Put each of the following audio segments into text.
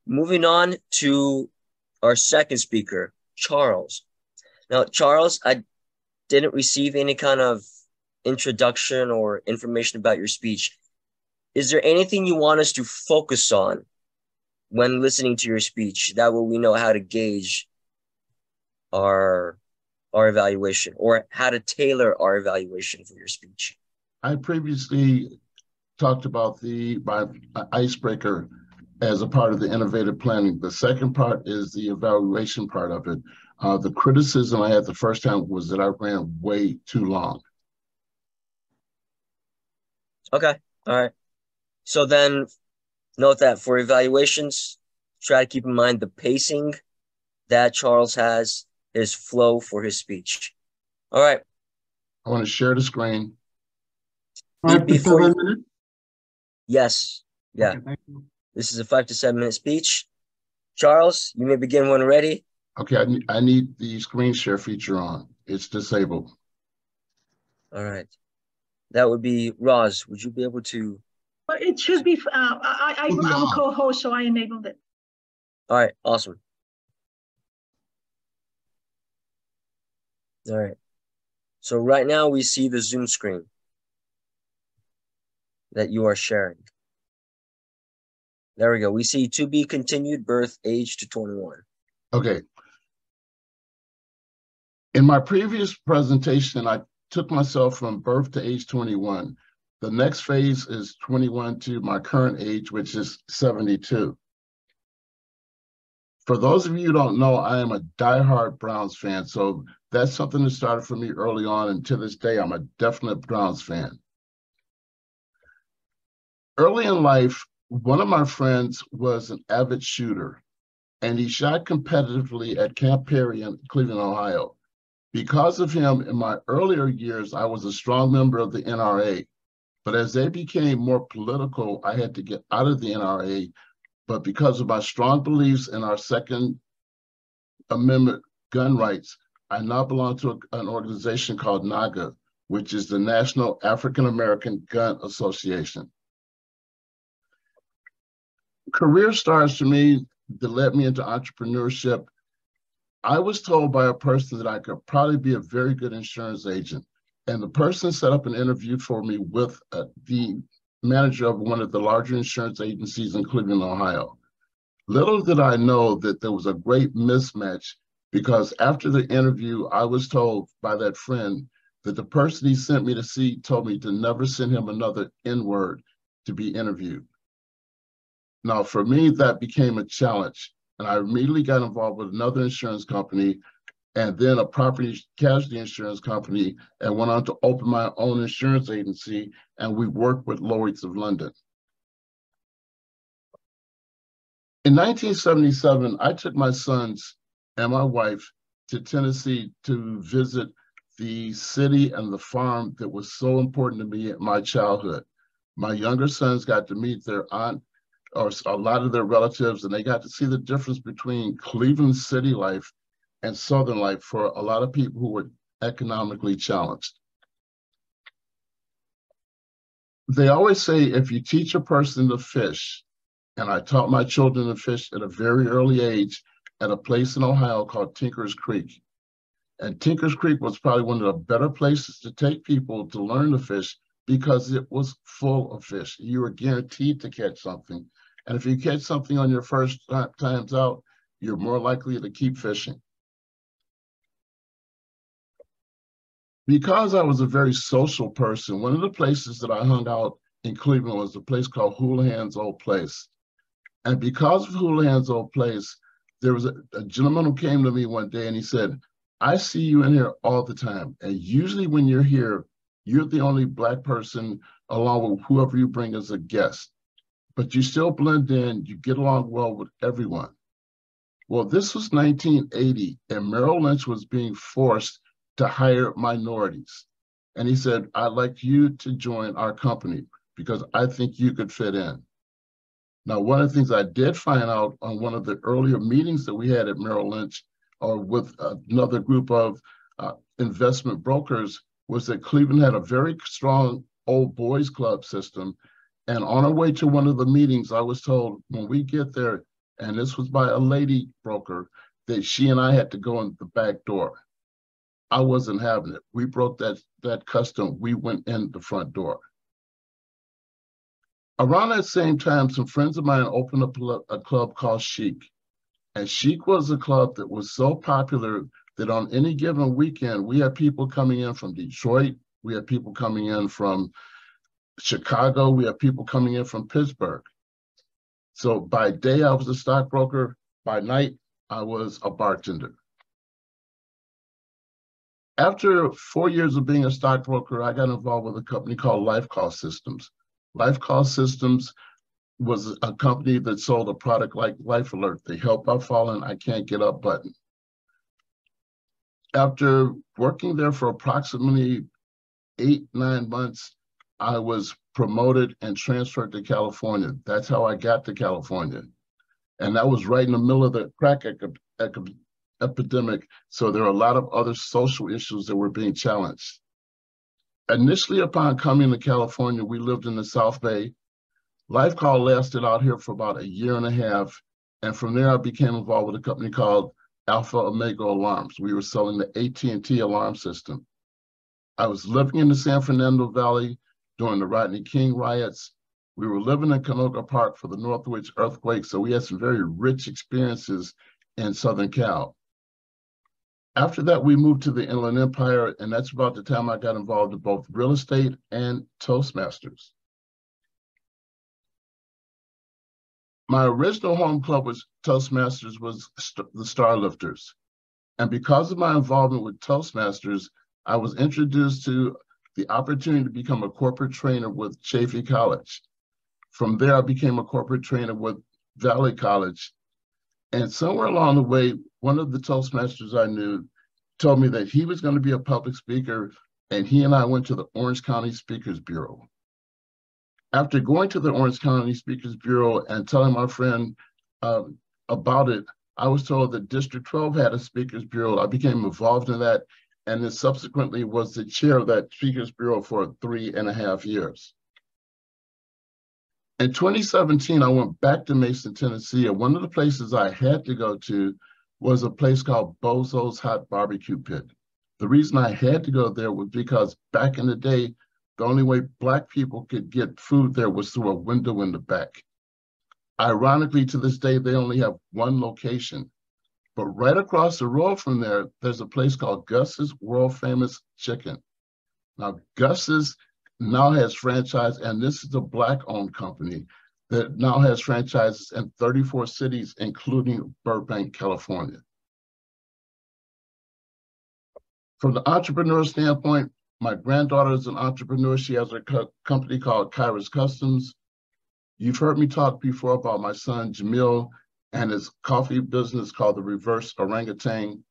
Moving on to our second speaker, Charles. Now, Charles, I didn't receive any kind of introduction or information about your speech. Is there anything you want us to focus on when listening to your speech? That way we know how to gauge our evaluation, or how to tailor our evaluation for your speech. I previously talked about my icebreaker as a part of the innovative planning. The second part is the evaluation part of it. The criticism I had the first time was that I ran way too long. Okay, all right. So then note that for evaluations, try to keep in mind the pacing that Charles has, his flow for his speech. All right. I want to share the screen. 5 to 7 minutes? Yes. Yeah. Okay, thank you. This is a 5 to 7 minute speech. Charles, you may begin when ready. Okay, I need the screen share feature on. It's disabled. All right. That would be Roz. Would you be able to? Well, it should be. I'm a co-host, so I enabled it. All right. Awesome. All right. So right now we see the Zoom screen that you are sharing. There we go. We see to be continued, birth age to 21. Okay. In my previous presentation, I took myself from birth to age 21. The next phase is 21 to my current age, which is 72. For those of you who don't know, I am a diehard Browns fan, so that's something that started for me early on, and to this day, I'm a definite Browns fan. Early in life, one of my friends was an avid shooter, and he shot competitively at Camp Perry in Cleveland, Ohio. Because of him, in my earlier years, I was a strong member of the NRA. But as they became more political, I had to get out of the NRA. But because of my strong beliefs in our Second Amendment gun rights, I now belong to an organization called NAGA, which is the National African American Gun Association. Career stars for me that led me into entrepreneurship. I was told by a person that I could probably be a very good insurance agent. And the person set up an interview for me with the manager of one of the larger insurance agencies in Cleveland, Ohio. Little did I know that there was a great mismatch, because after the interview, I was told by that friend that the person he sent me to see told me to never send him another N-word to be interviewed. Now, for me, that became a challenge. And I immediately got involved with another insurance company, and then a property casualty insurance company, and went on to open my own insurance agency, and we worked with Lloyd's of London. In 1977, I took my sons and my wife to Tennessee to visit the city and the farm that was so important to me in my childhood. My younger sons got to meet their aunt, or a lot of their relatives, and they got to see the difference between Cleveland city life and Southern life for a lot of people who were economically challenged. They always say, if you teach a person to fish, and I taught my children to fish at a very early age at a place in Ohio called Tinker's Creek. And Tinker's Creek was probably one of the better places to take people to learn to fish, because it was full of fish. You were guaranteed to catch something. And if you catch something on your first times out, you're more likely to keep fishing. Because I was a very social person, one of the places that I hung out in Cleveland was a place called Houlihan's Old Place. And because of Houlihan's Old Place, there was a gentleman who came to me one day and he said, I see you in here all the time. And usually when you're here, you're the only Black person along with whoever you bring as a guest. But you still blend in, you get along well with everyone. Well, this was 1980, and Merrill Lynch was being forced to hire minorities. And he said, I'd like you to join our company because I think you could fit in. Now, one of the things I did find out on one of the earlier meetings that we had at Merrill Lynch, or with another group of investment brokers, was that Cleveland had a very strong old boys club system. And on our way to one of the meetings, I was told when we get there, and this was by a lady broker, that she and I had to go in the back door. I wasn't having it. We broke that custom. We went in the front door. Around that same time, some friends of mine opened up a club called Chic. And Chic was a club that was so popular that on any given weekend, we had people coming in from Detroit, we had people coming in from Chicago, we had people coming in from Pittsburgh. So by day, I was a stockbroker. By night, I was a bartender. After 4 years of being a stockbroker, I got involved with a company called Life Cost Systems. Life Cost Systems was a company that sold a product like Life Alert, the help I've fallen, I can't get up button. After working there for approximately 8-9 months, I was promoted and transferred to California. That's how I got to California. And that was right in the middle of the crack epidemic. So there are a lot of other social issues that were being challenged. Initially, upon coming to California, we lived in the South Bay. Life Call lasted out here for about 1.5 years. And from there, I became involved with a company called Alpha Omega Alarms. We were selling the AT&T alarm system. I was living in the San Fernando Valley during the Rodney King riots. We were living in Canoga Park for the Northridge earthquake, so we had some very rich experiences in Southern Cal. After that, we moved to the Inland Empire, and that's about the time I got involved in both real estate and Toastmasters. My original home club with Toastmasters was the Starlifters. And because of my involvement with Toastmasters, I was introduced to the opportunity to become a corporate trainer with Chaffey College. From there, I became a corporate trainer with Valley College. And somewhere along the way, one of the Toastmasters I knew told me that he was going to be a public speaker, and he and I went to the Orange County Speakers Bureau. After going to the Orange County Speakers Bureau and telling my friend about it, I was told that District 12 had a Speakers Bureau. I became involved in that, and then subsequently was the chair of that Speakers Bureau for 3.5 years. In 2017, I went back to Mason, Tennessee, and one of the places I had to go to was a place called Bozo's Hot Barbecue Pit. The reason I had to go there was because back in the day, the only way Black people could get food there was through a window in the back. Ironically, to this day, they only have one location. But right across the road from there, there's a place called Gus's World Famous Chicken. Now, Gus's now has franchise, and this is a Black-owned company that now has franchises in 34 cities, including Burbank, California. From the entrepreneur standpoint, my granddaughter is an entrepreneur. She has a company called Kairos Customs. You've heard me talk before about my son, Jamil, and his coffee business called the Reverse Orangutan.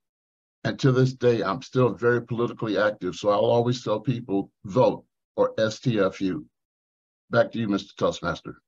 And to this day, I'm still very politically active. So I'll always tell people, vote or STFU. Back to you, Mr. Toastmaster.